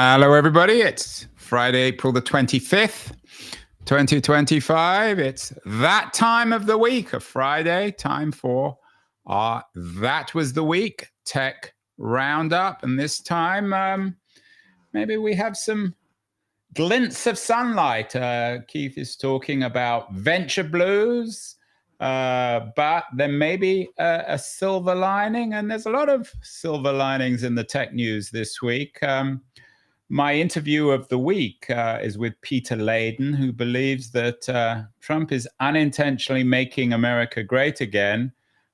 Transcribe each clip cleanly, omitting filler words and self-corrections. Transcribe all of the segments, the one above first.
Hello, everybody. It's Friday, April the 25th, 2025. It's that time of the week, a Friday, time for our That Was the Week Tech Roundup. And this time, maybe we have some glints of sunlight. Keith is talking about venture blues, but there may be a silver lining, and there's a lot of silver linings in the tech news this week. My interview of the week is with Peter Layden, who believes that Trump is unintentionally making America great again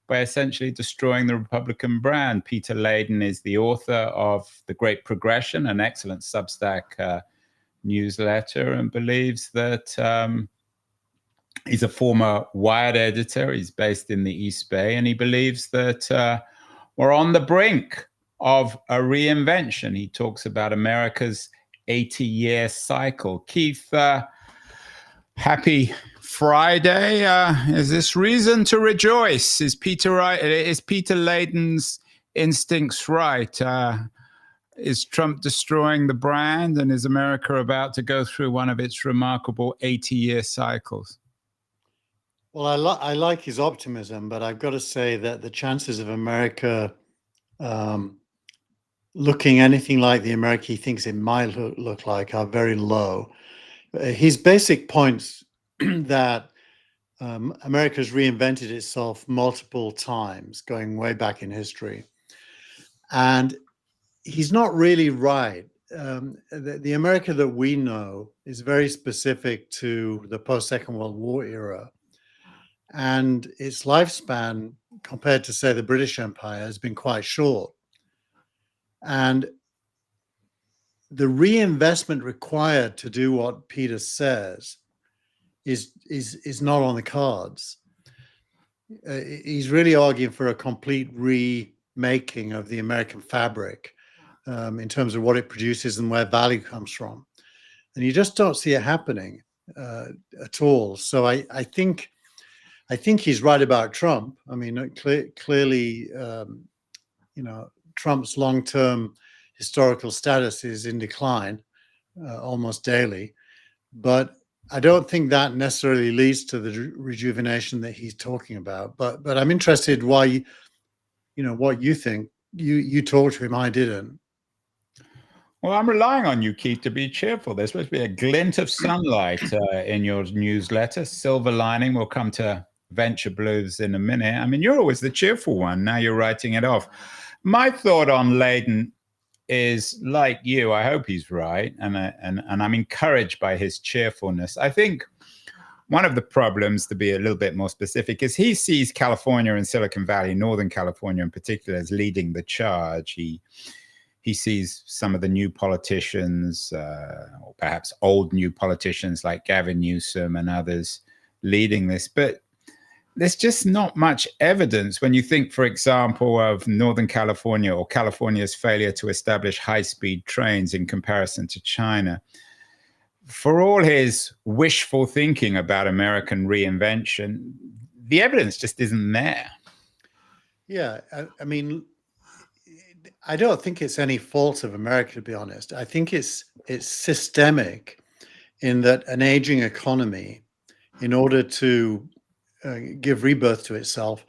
by essentially destroying the Republican brand. Peter Layden is the author of The Great Progression, an excellent Substack newsletter, and believes that he's a former Wired editor. He's based in the East Bay, and he believes that we're on the brink of a reinvention. He talks about America's 80-year cycle. Keith, happy Friday. Is this reason to rejoice? Is Peter right? Is Peter Layden's instincts right? Is Trump destroying the brand, and is America about to go through one of its remarkable 80-year cycles? Well, I like his optimism, but I've got to say that the chances of America looking anything like the America he thinks it might look like are very low. His basic points that America's reinvented itself multiple times, going way back in history. And he's not really right. The America that we know is very specific to the post-Second World War era. And its lifespan, compared to, say, the British Empire, has been quite short. And the reinvestment required to do what Peter says is not on the cards. He's really arguing for a complete remaking of the American fabric in terms of what it produces and where value comes from. And you just don't see it happening at all. So I think he's right about Trump. I mean, clearly, Trump's long-term historical status is in decline almost daily, but I don't think that necessarily leads to the rejuvenation that he's talking about. But I'm interested why, what you think. You talked to him, I didn't. Well, I'm relying on you, Keith, to be cheerful. There's supposed to be a glint of sunlight in your newsletter. Silver lining. We'll come to venture blues in a minute. I mean, you're always the cheerful one. Now you're writing it off. My thought on Layden is, like you, I hope he's right, and I'm encouraged by his cheerfulness. I think one of the problems, to be a little bit more specific, is he sees California and Silicon Valley, Northern California in particular, as leading the charge. He sees some of the new politicians, or perhaps old new politicians like Gavin Newsom and others, leading this. But there's just not much evidence when you think, for example, of Northern California or California's failure to establish high-speed trains in comparison to China. For all his wishful thinking about American reinvention, the evidence just isn't there. Yeah, I mean, I don't think it's any fault of America, to be honest. I think it's systemic in that an aging economy, in order to give rebirth to itself,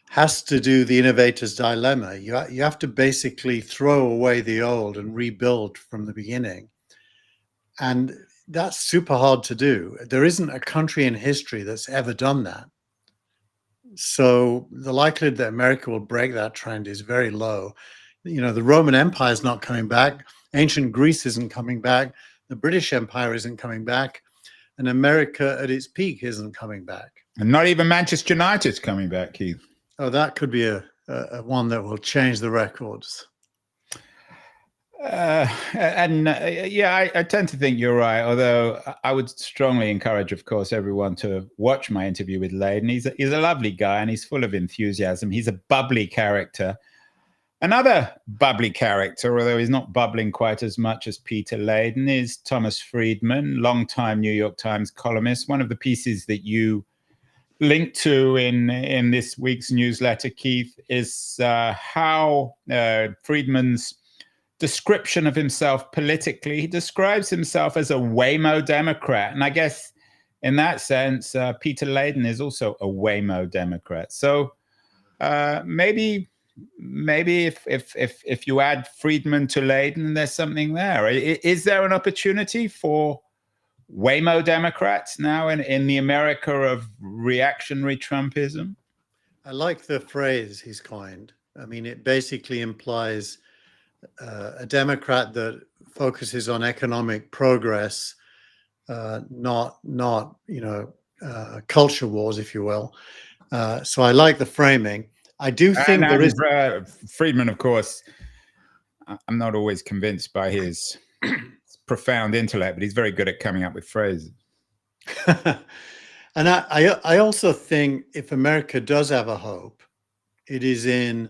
has to do the innovator's dilemma. You have to basically throw away the old and rebuild from the beginning. And that's super hard to do. There isn't a country in history that's ever done that. So the likelihood that America will break that trend is very low. The Roman Empire is not coming back. Ancient Greece isn't coming back. The British Empire isn't coming back. And America at its peak isn't coming back. And not even Manchester United's coming back, Keith. Oh, that could be a one that will change the records. I tend to think you're right, although I would strongly encourage, of course, everyone to watch my interview with Layden. He's a lovely guy, and he's full of enthusiasm. He's a bubbly character. Another bubbly character, although he's not bubbling quite as much as Peter Layden, is Thomas Friedman, longtime New York Times columnist. One of the pieces that you linked to in this week's newsletter, Keith, is how Friedman's description of himself politically. He describes himself as a Waymo Democrat. And I guess in that sense, Peter Layden is also a Waymo Democrat. So maybe if you add Friedman to Layden, there's something there. Is there an opportunity for Waymo Democrats now in the America of reactionary Trumpism? I like the phrase he's coined. I mean, it basically implies a Democrat that focuses on economic progress, not culture wars, if you will. So I like the framing. I do think there is Friedman, of course. I'm not always convinced by his profound intellect, but he's very good at coming up with phrases. And I also think if America does have a hope, it is in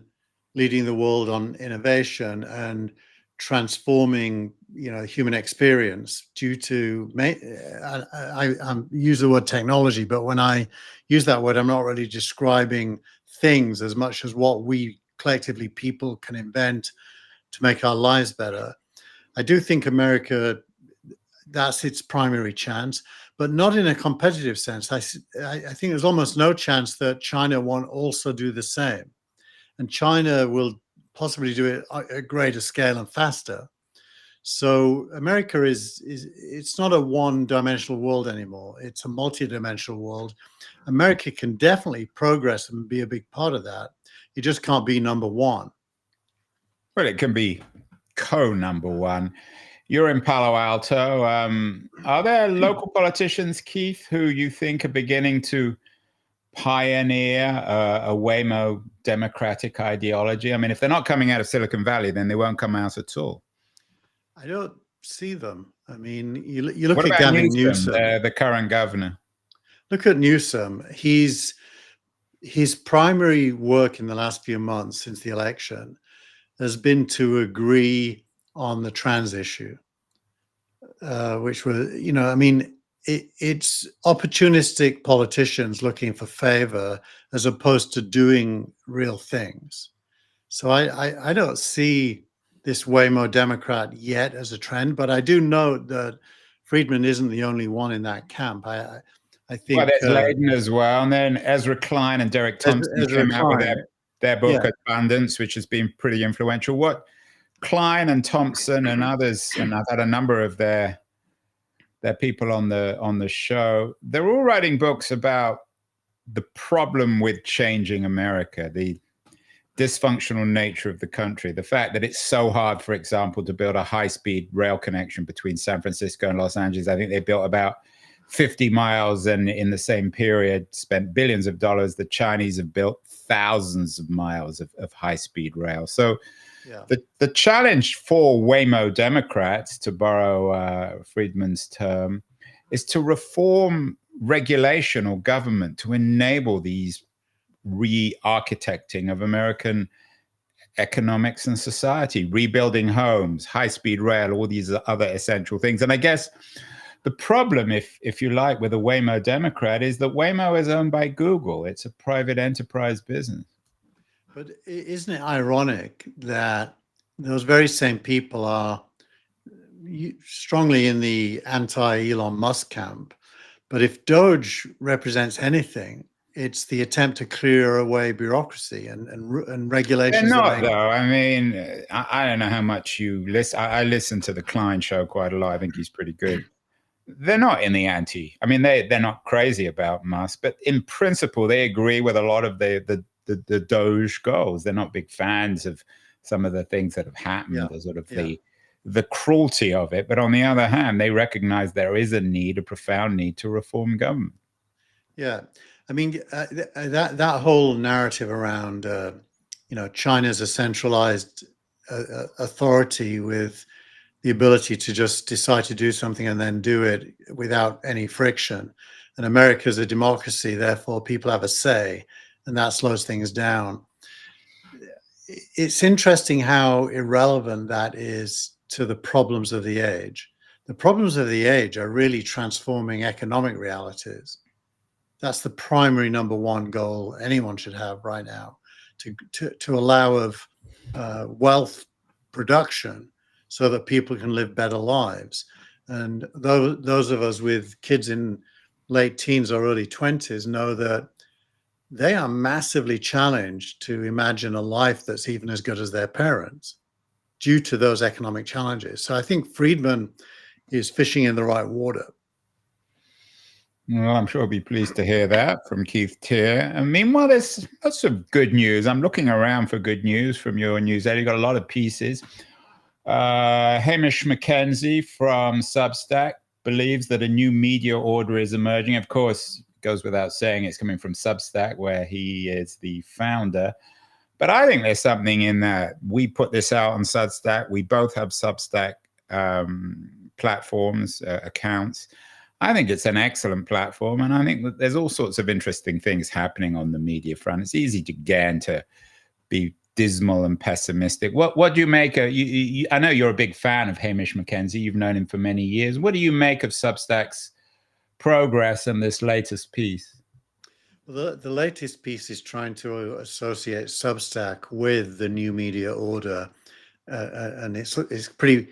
leading the world on innovation and transforming, human experience due to, I use the word technology, but when I use that word, I'm not really describing things as much as what we collectively people can invent to make our lives better. I do think America, that's its primary chance, but not in a competitive sense. I think there's almost no chance that China won't also do the same. And China will possibly do it at a greater scale and faster. So America it's not a one-dimensional world anymore. It's a multi-dimensional world. America can definitely progress and be a big part of that. It just can't be number one. Well, it can be co-number one. You're in Palo Alto. Are there local politicians, Keith, who you think are beginning to pioneer a Waymo democratic ideology? I mean, if they're not coming out of Silicon Valley, then they won't come out at all. I don't see them. I mean, you look at Gavin Newsom, the current governor. Look at Newsom. His primary work in the last few months since the election has been to agree on the trans issue, which was, I mean, it's opportunistic politicians looking for favor as opposed to doing real things. So I don't see this Waymo Democrat yet as a trend, but I do note that Friedman isn't the only one in that camp. I think there's Layden as well, and then Ezra Klein and Derek Thompson came out with their book Abundance, which has been pretty influential. What Klein and Thompson and others, and I've had a number of their people on the show, they're all writing books about the problem with changing America, the dysfunctional nature of the country, the fact that it's so hard, for example, to build a high-speed rail connection between San Francisco and Los Angeles. I think they built about 50 miles, and in the same period spent billions of dollars. The Chinese have built thousands of miles of high-speed rail. So the challenge for Waymo Democrats, to borrow Friedman's term, is to reform regulation or government to enable these re-architecting of American economics and society, rebuilding homes, high-speed rail, all these other essential things. And I guess the problem, if you like, with a Waymo Democrat is that Waymo is owned by Google. It's a private enterprise business. But isn't it ironic that those very same people are strongly in the anti-Elon Musk camp? But if Doge represents anything, it's the attempt to clear away bureaucracy and regulations. They're not, though. I mean, I don't know how much you listen. I listen to the Klein show quite a lot. I think he's pretty good. They're not in the anti. I mean, they're not crazy about Musk, but in principle, they agree with a lot of the Doge goals. They're not big fans of some of the things that have happened, or sort of the cruelty of it. But on the other hand, they recognize there is a profound need to reform government. Yeah. I mean, that whole narrative around, China's a centralized authority with the ability to just decide to do something and then do it without any friction. And America's a democracy, therefore people have a say, and that slows things down. It's interesting how irrelevant that is to the problems of the age. The problems of the age are really transforming economic realities. That's the primary number one goal anyone should have right now, to allow of wealth production so that people can live better lives. And those of us with kids in late teens or early 20s know that they are massively challenged to imagine a life that's even as good as their parents due to those economic challenges. So I think Friedman is fishing in the right water. Well, I'm sure I'll be pleased to hear that from Keith Teare. And meanwhile, there's lots of good news. I'm looking around for good news from your news. You got a lot of pieces. Hamish McKenzie from Substack believes that a new media order is emerging. Of course, it goes without saying it's coming from Substack, where he is the founder. But I think there's something in that. We put this out on Substack. We both have Substack platforms, accounts. I think it's an excellent platform, and I think that there's all sorts of interesting things happening on the media front. It's easy to again to be dismal and pessimistic. What do you make of? I know you're a big fan of Hamish McKenzie. You've known him for many years. What do you make of Substack's progress and this latest piece? Well, the latest piece is trying to associate Substack with the new media order, and it's pretty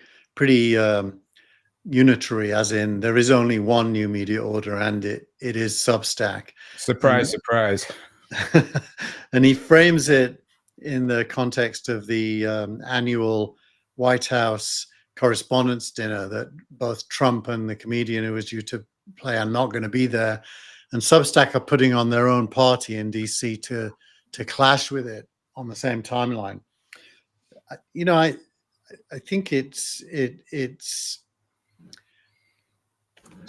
unitary, as in there is only one new media order, and it is Substack. Surprise, surprise. And he frames it in the context of the annual White House Correspondents' Dinner that both Trump and the comedian who was due to play are not going to be there, and Substack are putting on their own party in DC to clash with it on the same timeline. You know, I think it's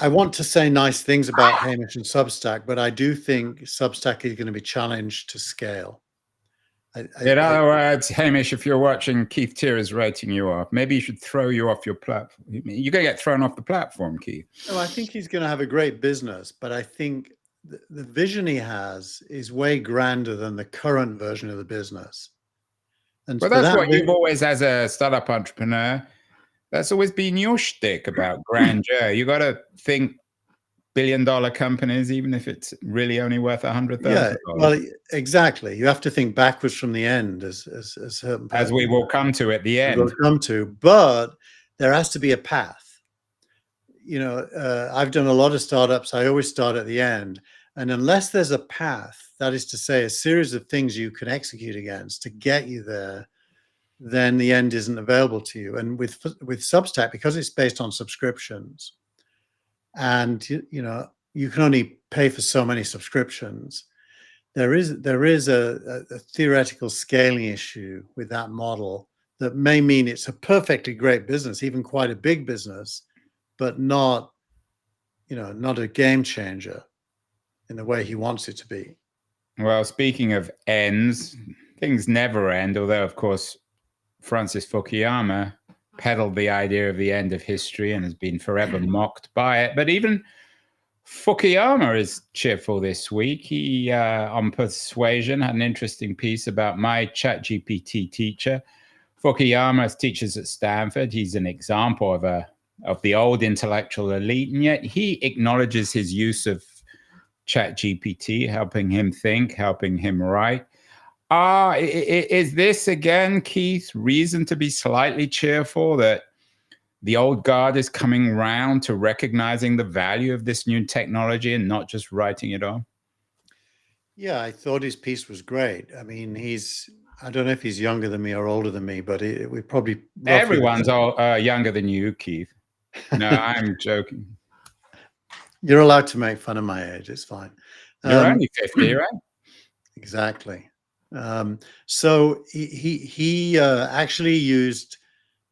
I want to say nice things about Hamish and Substack, but I do think Substack is going to be challenged to scale. In other words, Hamish, if you're watching, Keith Teare is writing you off. Maybe he should throw you off your platform. You're going to get thrown off the platform, Keith. No, I think he's going to have a great business, but I think the vision he has is way grander than the current version of the business. And but that's what you've always, as a startup entrepreneur, that's always been your shtick about grandeur. You got to think billion-dollar companies, even if it's really only worth $100,000. Yeah, well, exactly. You have to think backwards from the end, as we will come to at the end. We'll come to, but there has to be a path. You know, I've done a lot of startups. I always start at the end, and unless there's a path, that is to say, a series of things you can execute against to get you there, then the end isn't available to you. And with Substack, because it's based on subscriptions, and you know you can only pay for so many subscriptions, there is a theoretical scaling issue with that model that may mean it's a perfectly great business, even quite a big business, but not a game changer in the way he wants it to be. Well, speaking of ends, things never end, although of course Francis Fukuyama peddled the idea of the end of history and has been forever mocked by it. But even Fukuyama is cheerful this week. He, on Persuasion, had an interesting piece about my ChatGPT teacher. Fukuyama teaches at Stanford. He's an example of the old intellectual elite, and yet he acknowledges his use of ChatGPT, helping him think, helping him write. Is this, again, Keith, reason to be slightly cheerful that the old guard is coming round to recognizing the value of this new technology and not just writing it off? Yeah, I thought his piece was great. I mean, I don't know if he's younger than me or older than me, but we probably... Everyone's younger than you, Keith. No, I'm joking. You're allowed to make fun of my age. It's fine. You're only 50, right? Exactly. So he actually used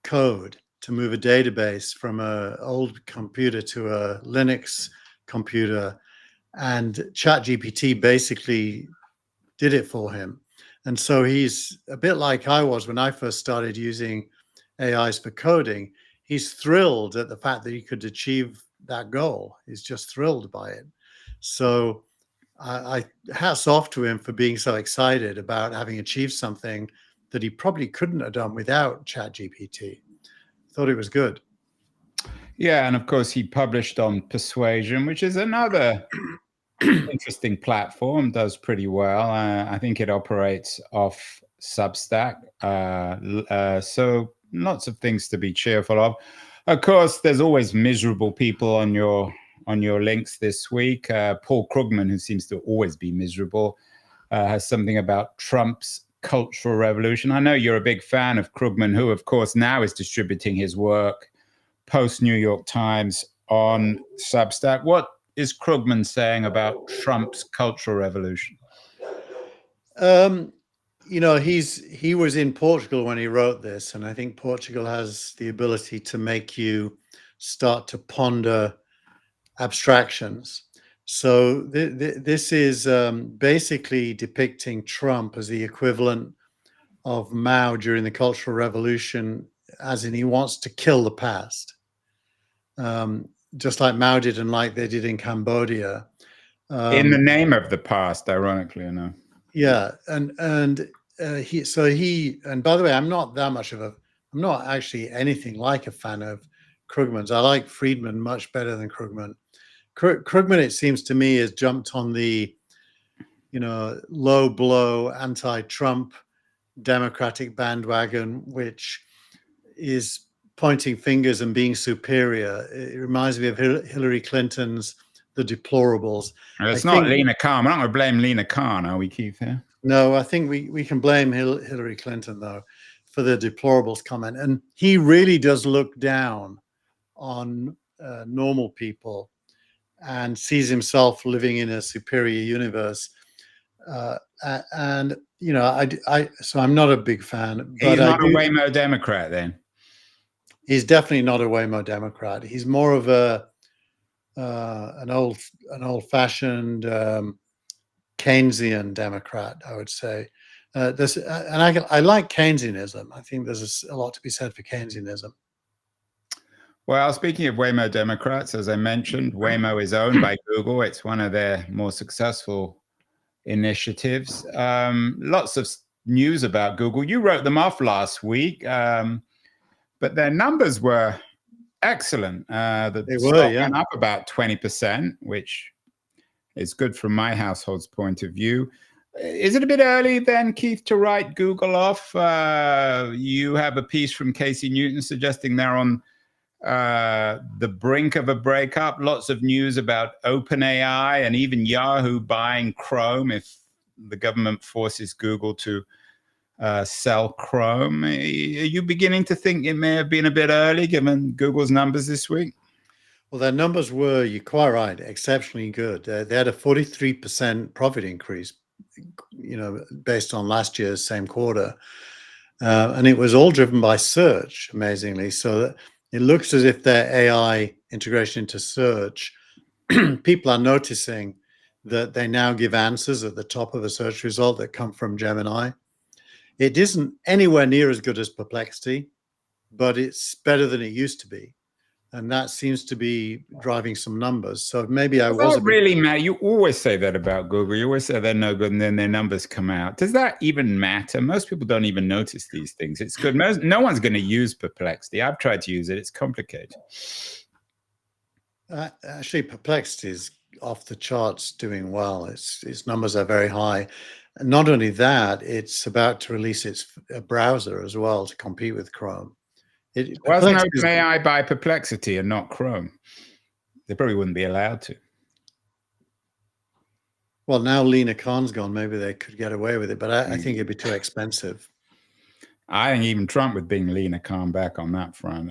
code to move a database from an old computer to a Linux computer, and ChatGPT basically did it for him. And so he's a bit like I was when I first started using AIs for coding. He's thrilled at the fact that he could achieve that goal. He's just thrilled by it. So I hats off to him for being so excited about having achieved something that he probably couldn't have done without ChatGPT. Thought it was good. Yeah, and of course he published on Persuasion, which is another interesting platform, does pretty well. I think it operates off Substack. So lots of things to be cheerful of. Of course, there's always miserable people on your links this week. Paul Krugman, who seems to always be miserable, has something about Trump's cultural revolution. I know you're a big fan of Krugman, who, of course, now is distributing his work post New York Times on Substack. What is Krugman saying about Trump's cultural revolution? He was in Portugal when he wrote this, and I think Portugal has the ability to make you start to ponder abstractions. So this is basically depicting Trump as the equivalent of Mao during the Cultural Revolution, as in he wants to kill the past, just like Mao did and like they did in Cambodia. In the name of the past, ironically enough. Yeah, and by the way, I'm not actually anything like a fan of Krugman's. I like Friedman much better than Krugman. Krugman, it seems to me, has jumped on the, low blow anti-Trump Democratic bandwagon, which is pointing fingers and being superior. It reminds me of Hillary Clinton's The Deplorables. It's not Lena Khan. We're not going to blame Lena Khan, are we, Keith? Here? No, I think we can blame Hillary Clinton, though, for the deplorables comment. And he really does look down on normal people and sees himself living in a superior universe. So I'm not a big fan. He's not a Waymo Democrat, then? He's definitely not a Waymo Democrat. He's more of an old-fashioned Keynesian Democrat, I would say. I like Keynesianism. I think there's a lot to be said for Keynesianism. Well, speaking of Waymo Democrats, as I mentioned, Waymo is owned by Google. It's one of their more successful initiatives. Lots of news about Google. You wrote them off last week, but their numbers were excellent. The stock went up about 20%, which is good from my household's point of view. Is it a bit early then, Keith, to write Google off? You have a piece from Casey Newton suggesting they're on the brink of a breakup. Lots of news about OpenAI and even Yahoo buying Chrome if the government forces Google to sell Chrome. Are you beginning to think it may have been a bit early given Google's numbers this week? Well, their numbers were, you're quite right, exceptionally good. They had a 43% profit increase, based on last year's same quarter. And it was all driven by search, amazingly. So it looks as if their AI integration into search, people are noticing that they now give answers at the top of a search result that come from Gemini. It isn't anywhere near as good as Perplexity, but it's better than it used to be. And that seems to be driving some numbers. So maybe I was really matter. You always say that about Google. You always say they're no good, and then their numbers come out. Does that even matter? Most people don't even notice these things. It's good. No one's going to use Perplexity. I've tried to use it. It's complicated. Actually, Perplexity is off the charts, doing well. Its numbers are very high. And not only that, it's about to release its browser as well to compete with Chrome. Wasn't OpenAI by Perplexity and not Chrome? They probably wouldn't be allowed to. Well, now Lena Khan's gone. Maybe they could get away with it, but I think it'd be too expensive. I think even Trump would bring Lena Khan back on that front.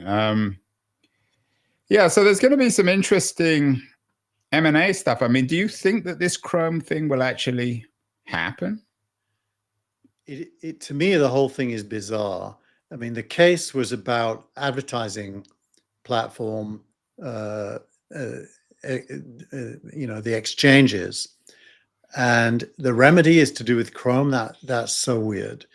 Yeah, so there's going to be some interesting M&A stuff. I mean, do you think that this Chrome thing will actually happen? To me, the whole thing is bizarre. I mean, the case was about advertising platform, the exchanges, and the remedy is to do with Chrome. That's so weird.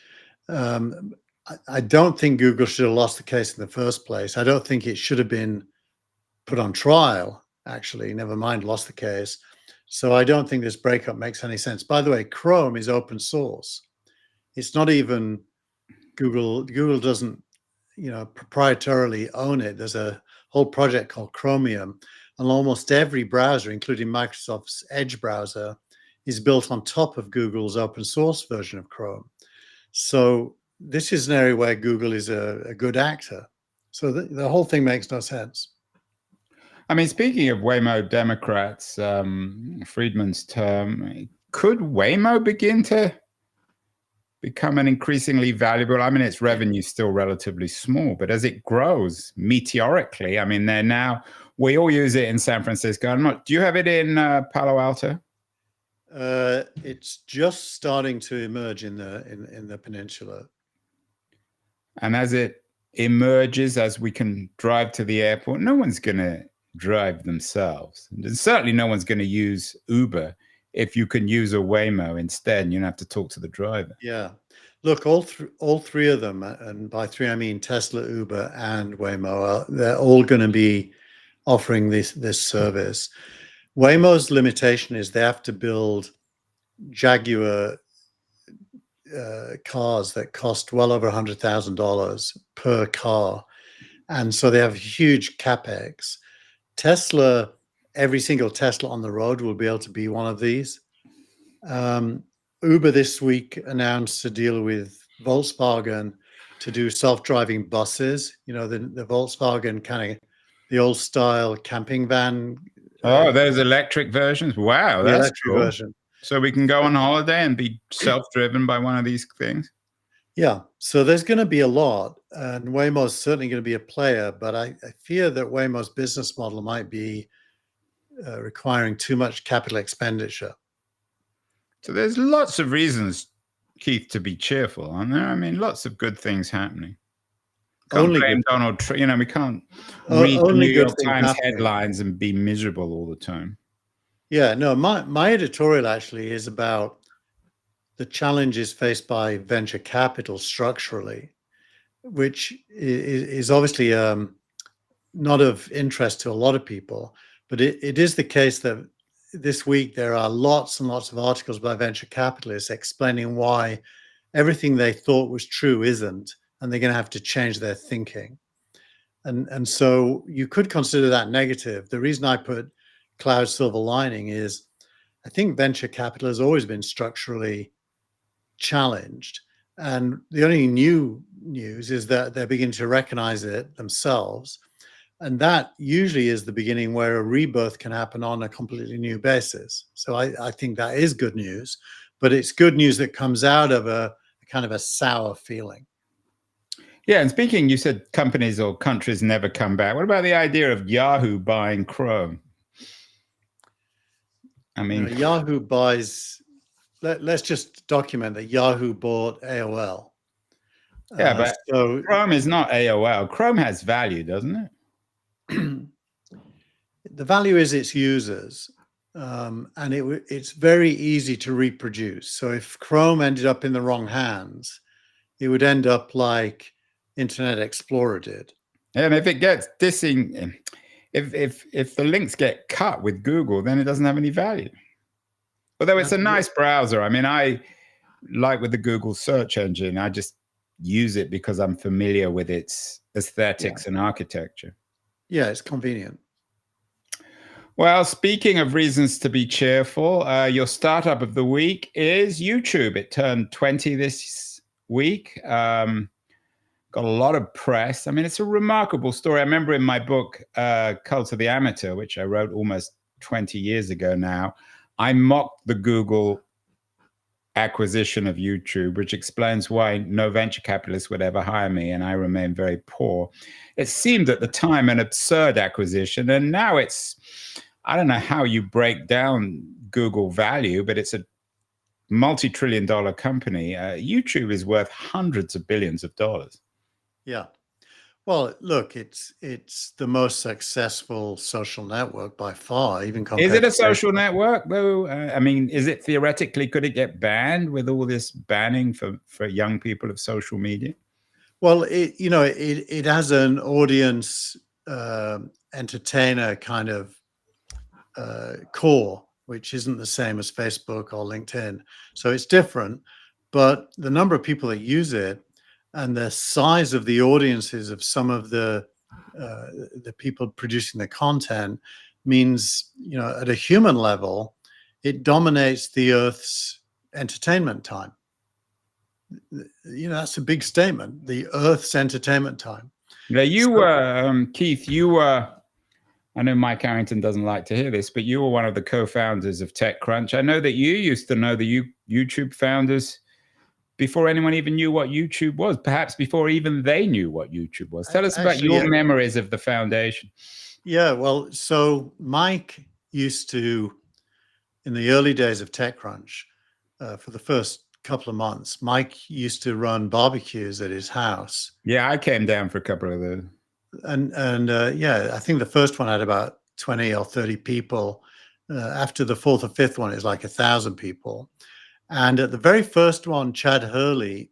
I don't think Google should have lost the case in the first place. I don't think it should have been put on trial, actually, never mind lost the case. So I don't think this breakup makes any sense. By the way, Chrome is open source. It's not even Google doesn't, proprietarily own it. There's a whole project called Chromium, and almost every browser, including Microsoft's Edge browser, is built on top of Google's open source version of Chrome. So this is an area where Google is a good actor. So the whole thing makes no sense. I mean, speaking of Waymo Democrats, Friedman's term, could Waymo begin to become an increasingly valuable? I mean, its revenue is still relatively small, but as it grows meteorically, I mean, we all use it in San Francisco. Do you have it in Palo Alto? It's just starting to emerge in the peninsula. And as it emerges, as we can drive to the airport, no one's going to drive themselves. And certainly no one's going to use Uber. If you can use a Waymo instead, you don't have to talk to the driver. Yeah. Look, all three of them, and by three I mean Tesla, Uber, and Waymo, they're all going to be offering this service. Waymo's limitation is they have to build Jaguar cars that cost well over $100,000 per car. And so they have huge capex. Tesla, every single Tesla on the road will be able to be one of these. Uber this week announced a deal with Volkswagen to do self-driving buses. You know, the Volkswagen kind of the old style camping van. Oh, there's electric versions. Wow, the that's electric cool. version. So we can go on holiday and be self-driven by one of these things? Yeah, so there's going to be a lot, and Waymo's certainly going to be a player, but I fear that Waymo's business model might be requiring too much capital expenditure. So there's lots of reasons, Keith, to be cheerful, aren't there? I mean, lots of good things happening. Can't blame Donald Trump. You know, we can't read the New York Times headlines and be miserable all the time. Yeah, no, my editorial actually is about the challenges faced by venture capital structurally, which is obviously not of interest to a lot of people, but it is the case that this week there are lots and lots of articles by venture capitalists explaining why everything they thought was true isn't, and they're going to have to change their thinking. And so you could consider that negative. The reason I put cloud silver lining is I think venture capital has always been structurally challenged. And the only new news is that they're beginning to recognize it themselves. And that usually is the beginning where a rebirth can happen on a completely new basis. So I think that is good news, but it's good news that comes out of a kind of a sour feeling. Yeah, and speaking, you said companies or countries never come back. What about the idea of Yahoo buying Chrome? I mean, Yahoo buys, let's just document that Yahoo bought AOL. Yeah, but so Chrome is not AOL. Chrome has value, doesn't it? The value is its users, and it's very easy to reproduce. So if Chrome ended up in the wrong hands, it would end up like Internet Explorer did. And if it gets dissing, if the links get cut with Google, then it doesn't have any value. Although it's a nice browser. I mean, I like with the Google search engine, I just use it because I'm familiar with its aesthetics and architecture. Yeah, it's convenient. Well, speaking of reasons to be cheerful, your startup of the week is YouTube. It turned 20 this week. Got a lot of press. I mean, it's a remarkable story. I remember in my book, Cult of the Amateur, which I wrote almost 20 years ago now, I mocked the Google acquisition of YouTube, which explains why no venture capitalist would ever hire me, and I remain very poor. It seemed at the time an absurd acquisition, and now it's, I don't know how you break down Google value, but it's a multi-trillion-dollar company. YouTube is worth hundreds of billions of dollars. Yeah. Well, look, it's the most successful social network by far, even compared to... Is it a social Facebook. network, though? I mean, is it theoretically, could it get banned with all this banning for young people of social media? Well, it has an audience entertainer kind of core, which isn't the same as Facebook or LinkedIn. So it's different, but the number of people that use it and the size of the audiences of some of the people producing the content means, at a human level, it dominates the Earth's entertainment time. that's a big statement. The Earth's entertainment time. Now, you were, Keith, you were, I know Mike Harrington doesn't like to hear this, but you were one of the co-founders of TechCrunch. I know that you used to know the YouTube founders before anyone even knew what YouTube was, perhaps before even they knew what YouTube was. Tell us about your memories of the foundation. Yeah, well, so Mike used to, in the early days of TechCrunch, for the first couple of months, Mike used to run barbecues at his house. Yeah, I came down for a couple of those. And I think the first one had about 20 or 30 people. After the fourth or fifth one, it's like 1,000 people. And at the very first one, Chad Hurley,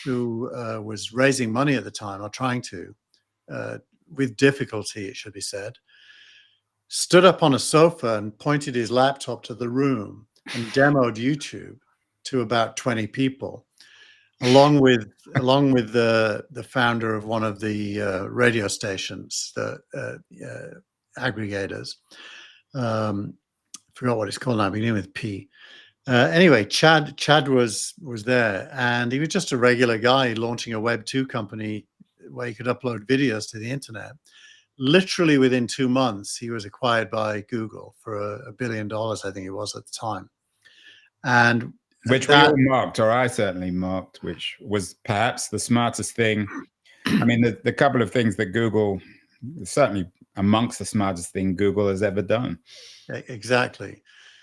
who was raising money at the time, or trying to, with difficulty, it should be said, stood up on a sofa and pointed his laptop to the room and demoed YouTube to about 20 people, along with the founder of one of the radio stations, the aggregators. Forgot what it's called now, beginning with P. Anyway, Chad was there, and he was just a regular guy launching a Web 2 company where you could upload videos to the internet. Literally within 2 months, he was acquired by Google for $1 billion, I think it was at the time. And which we all marked, or I certainly marked, which was perhaps the smartest thing. I mean, the couple of things that Google, certainly amongst the smartest thing Google has ever done. Exactly.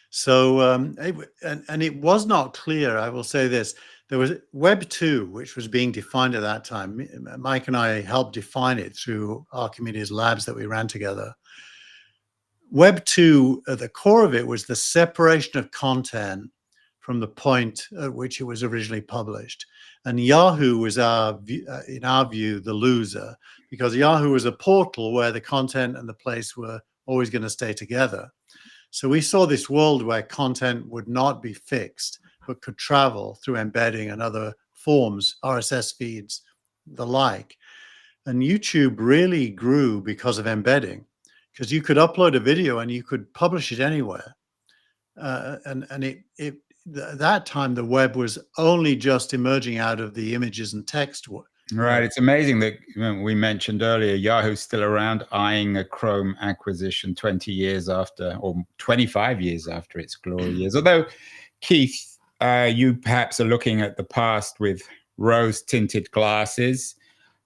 So, and it was not clear, I will say this, there was Web 2, which was being defined at that time. Mike and I helped define it through Archimedes Labs that we ran together. Web 2, at the core of it, was the separation of content from the point at which it was originally published. And Yahoo was, in our view, the loser, because Yahoo was a portal where the content and the place were always going to stay together. So we saw this world where content would not be fixed, but could travel through embedding and other forms, RSS feeds, the like. And YouTube really grew because of embedding, because you could upload a video and you could publish it anywhere. And at that time, the web was only just emerging out of the images and text. Right. It's amazing that we mentioned earlier, Yahoo's still around, eyeing a Chrome acquisition 20 years after, or 25 years after its glory years. Although, Keith, you perhaps are looking at the past with rose-tinted glasses.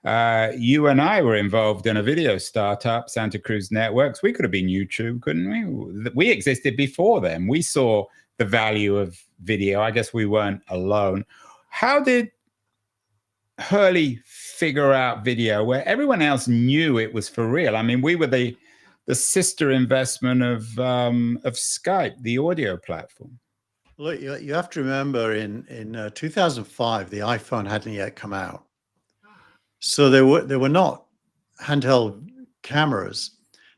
You and I were involved in a video startup, Santa Cruz Networks. We could have been YouTube, couldn't we? We existed before them. We saw the value of video. I guess we weren't alone. How did Hurley figure out video where everyone else knew it was for real? I mean, we were the sister investment of Skype, the audio platform. Look, you have to remember in 2005, the iPhone hadn't yet come out. So there were not handheld cameras.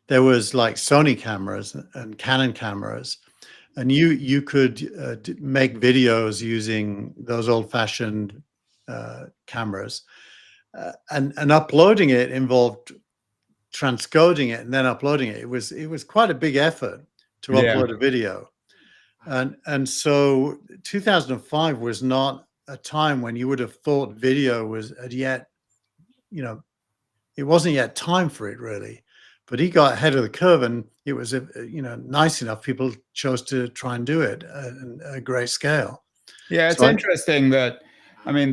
There was like Sony cameras and Canon cameras. And you could make videos using those old-fashioned cameras, and uploading it involved transcoding it and then uploading it. It was quite a big effort to upload a video, and so 2005 was not a time when you would have thought video had yet, it wasn't yet time for it really. But he got ahead of the curve, and it was nice enough. People chose to try and do it at a great scale. Yeah, it's interesting that, I mean,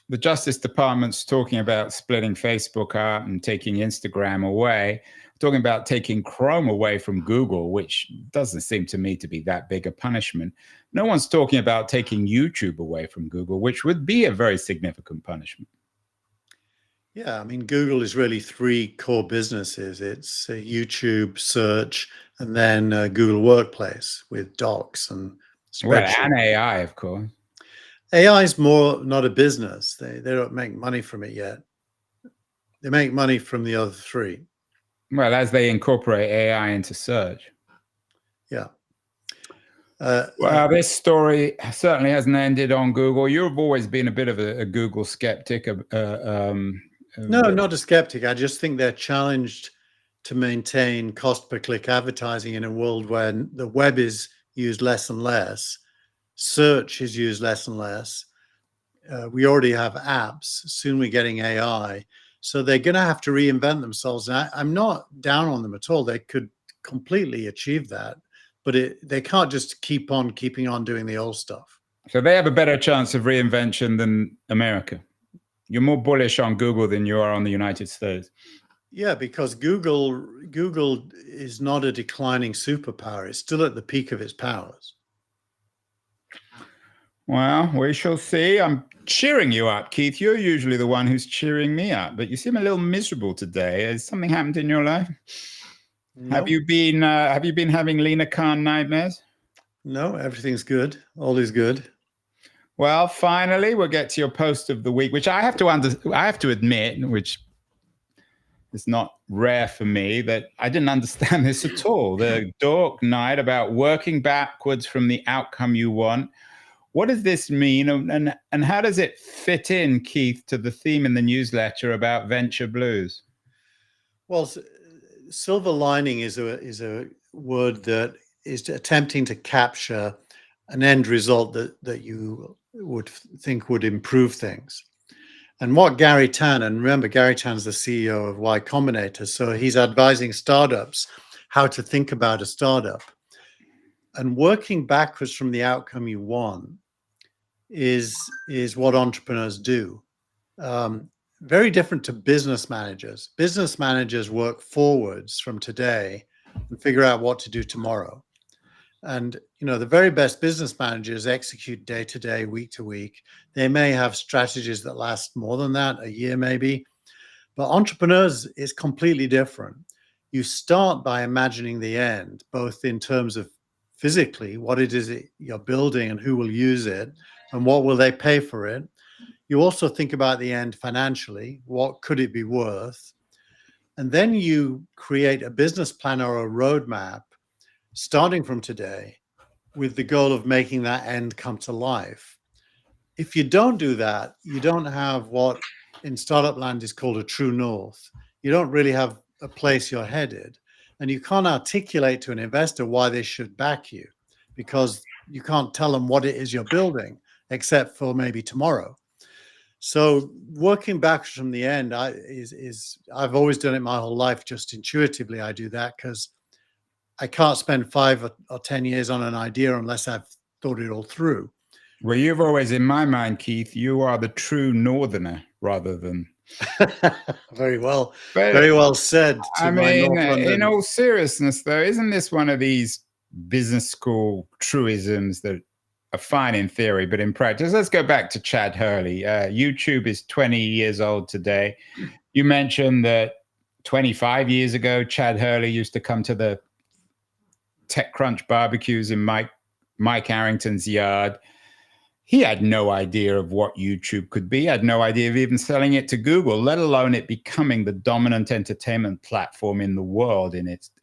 the Justice Department's talking about splitting Facebook out and taking Instagram away, talking about taking Chrome away from Google, which doesn't seem to me to be that big a punishment. No one's talking about taking YouTube away from Google, which would be a very significant punishment. Yeah, I mean, Google is really three core businesses. It's YouTube, search, and then Google Workplace with Docs and spreadsheets. Well, and AI, of course. AI is more not a business. They don't make money from it yet. They make money from the other three. Well, as they incorporate AI into search. Yeah. Well, this story certainly hasn't ended on Google. You've always been a bit of a Google skeptic. No, not a skeptic. I just think they're challenged to maintain cost per click advertising in a world where the web is used less and less, search is used less and less, We already have apps. Soon we're getting AI. So they're going to have to reinvent themselves. And I'm not down on them at all. They could completely achieve that, but they can't just keeping on doing the old stuff. So they have a better chance of reinvention than America. You're more bullish on Google than you are on the United States. Yeah, because Google is not a declining superpower. It's still at the peak of its powers. Well, we shall see. I'm cheering you up, Keith. You're usually the one who's cheering me up, but you seem a little miserable today. Has something happened in your life? No. Have you been having Lena Khan nightmares? No, everything's good. All is good. Well, finally, we'll get to your post of the week, which I have to admit, which is not rare for me, that I didn't understand this at all. The Dork Night about working backwards from the outcome you want. What does this mean, and how does it fit in, Keith, to the theme in the newsletter about venture blues? Well, silver lining is a word that is attempting to capture an end result that you would think would improve things. And what Garry Tan, and remember, Garry Tan's the CEO of Y Combinator, so he's advising startups how to think about a startup. And working backwards from the outcome you want is what entrepreneurs do. Very different to business managers. Business managers work forwards from today and figure out what to do tomorrow. And the very best business managers execute day to day, week to week. They may have strategies that last more than that, a year maybe. But entrepreneurs is completely different. You start by imagining the end, both in terms of physically, what it is you're building and who will use it and what will they pay for it. You also think about the end financially. What could it be worth? And then you create a business plan or a roadmap starting from today with the goal of making that end come to life. If you don't do that, you don't have what in startup land is called a true north. You don't really have a place you're headed, and you can't articulate to an investor why they should back you, because you can't tell them what it is you're building, except for maybe tomorrow. So working back from the end I've always done it my whole life. Just intuitively, I do that because I can't spend 5 or 10 years on an idea unless I've thought it all through. Well, you've always, in my mind, Keith, you are the true northerner rather than. Very well said. I mean, in all seriousness, though, isn't this one of these business school truisms that are fine in theory, but in practice? Let's go back to Chad Hurley. YouTube is 20 years old today. You mentioned that 25 years ago, Chad Hurley used to come to the TechCrunch barbecues in Mike Arrington's yard. He had no idea of what YouTube could be. He had no idea of even selling it to Google, let alone it becoming the dominant entertainment platform in the world in its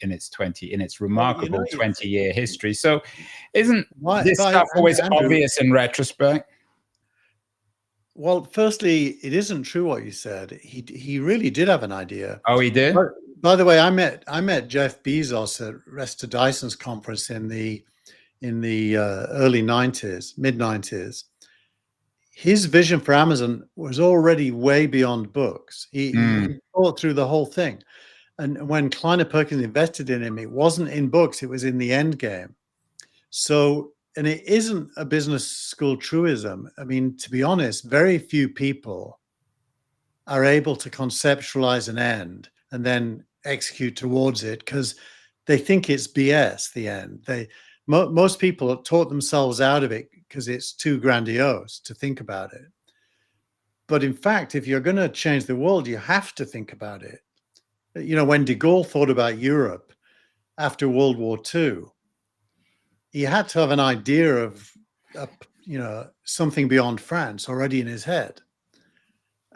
remarkable 20-year history. So isn't this stuff always obvious in retrospect? Well, firstly, it isn't true what you said. He really did have an idea. Oh, he did? By the way, I met Jeff Bezos at Rest of Dyson's conference in the early 90s, mid 90s. His vision for Amazon was already way beyond books. He thought through the whole thing. And when Kleiner Perkins invested in him, it wasn't in books, it was in the end game. So, and it isn't a business school truism. I mean, to be honest, very few people are able to conceptualize an end and then execute towards it because they think it's BS, the end. Most people have taught themselves out of it because it's too grandiose to think about it. But in fact, if you're going to change the world, you have to think about it. When de Gaulle thought about Europe after World War II, he had to have an idea of, something beyond France already in his head.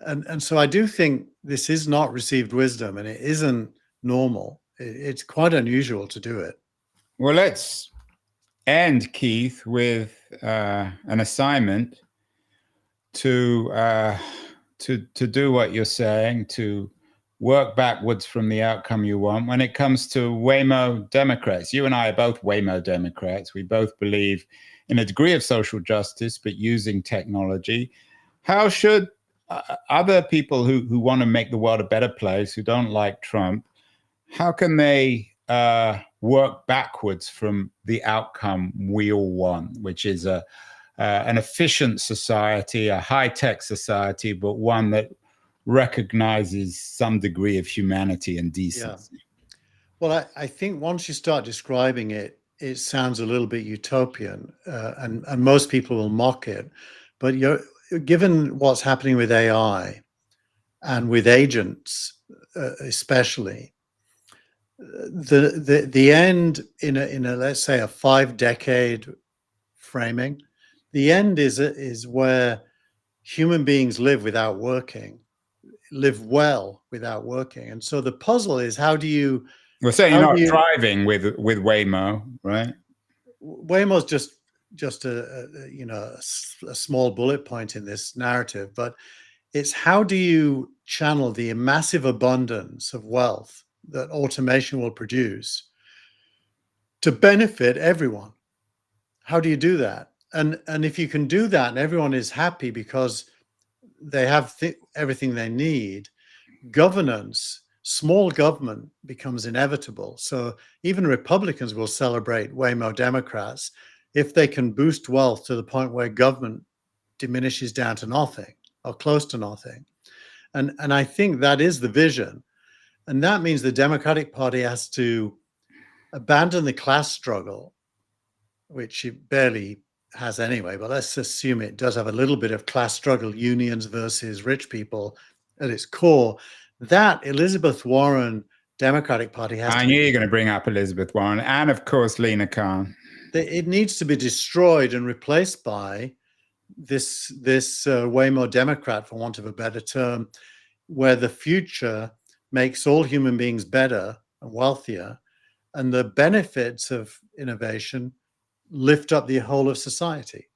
And so I do think this is not received wisdom, and it isn't normal. It's quite unusual to do it. Well, let's end, Keith, with an assignment to do what you're saying, to work backwards from the outcome you want when it comes to Waymo Democrats. You and I are both Waymo Democrats. We both believe in a degree of social justice, but using technology. how should other people who want to make the world a better place, who don't like Trump, how can they work backwards from the outcome we all want, which is an efficient society, a high-tech society, but one that recognizes some degree of humanity and decency? Yeah. Well, I think once you start describing it, it sounds a little bit utopian, and most people will mock it. But given what's happening with AI and with agents, especially, the end in a let's say a 5-decade framing, the end is where human beings live without working, live well without working, and so the puzzle is how do you We're saying you're not driving with Waymo, right? Waymo's just a small bullet point in this narrative, but it's how do you channel the massive abundance of wealth that automation will produce to benefit everyone? How do you do that? And if you can do that and everyone is happy because they have everything they need, governance, small government becomes inevitable. So even Republicans will celebrate Waymo Democrats if they can boost wealth to the point where government diminishes down to nothing or close to nothing. And I think that is the vision. And that means the Democratic Party has to abandon the class struggle, which it barely has anyway, but let's assume it does have a little bit of class struggle, unions versus rich people at its core. That Elizabeth Warren Democratic Party has I knew you were going to bring up Elizabeth Warren and, of course, Lina Khan. It needs to be destroyed and replaced by this Waymo Democrat, for want of a better term, where the future makes all human beings better and wealthier, and the benefits of innovation lift up the whole of society.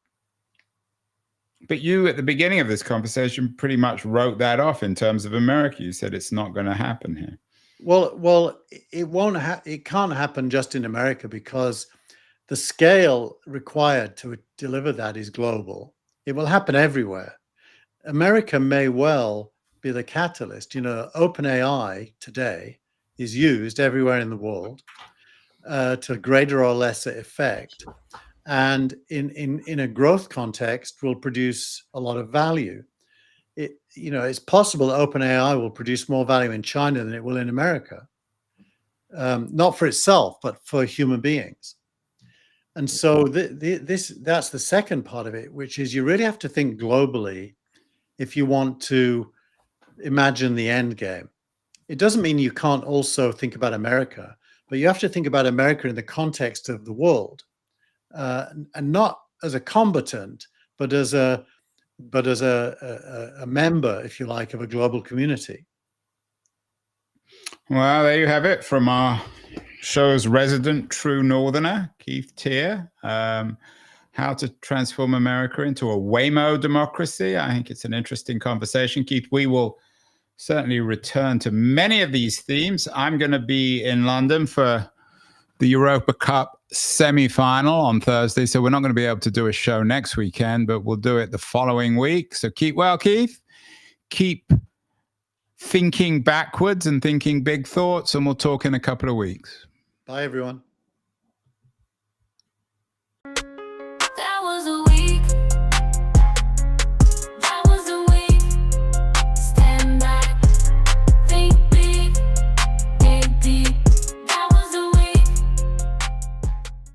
But you, at the beginning of this conversation, pretty much wrote that off in terms of America. You said it's not going to happen here. Well, it won't. It can't happen just in America because the scale required to deliver that is global. It will happen everywhere. America may well be the catalyst. You know, OpenAI today is used everywhere in the world to greater or lesser effect, and in a growth context will produce a lot of value. It's possible that OpenAI will produce more value in China than it will in America, not for itself, but for human beings. And so that's the second part of it, which is you really have to think globally if you want to imagine the end game. It doesn't mean you can't also think about America, but you have to think about America in the context of the world, and not as a combatant, but as a member, if you like, of a global community. Well, there you have it from our show's resident true northerner, Keith Teare. How to transform America into a Waymo democracy. I think it's an interesting conversation. Keith, we will certainly return to many of these themes. I'm going to be in London for the Europa Cup semi-final on Thursday, so we're not going to be able to do a show next weekend, but we'll do it the following week. So keep well, Keith. Keep thinking backwards and thinking big thoughts, and we'll talk in a couple of weeks. Bye, everyone.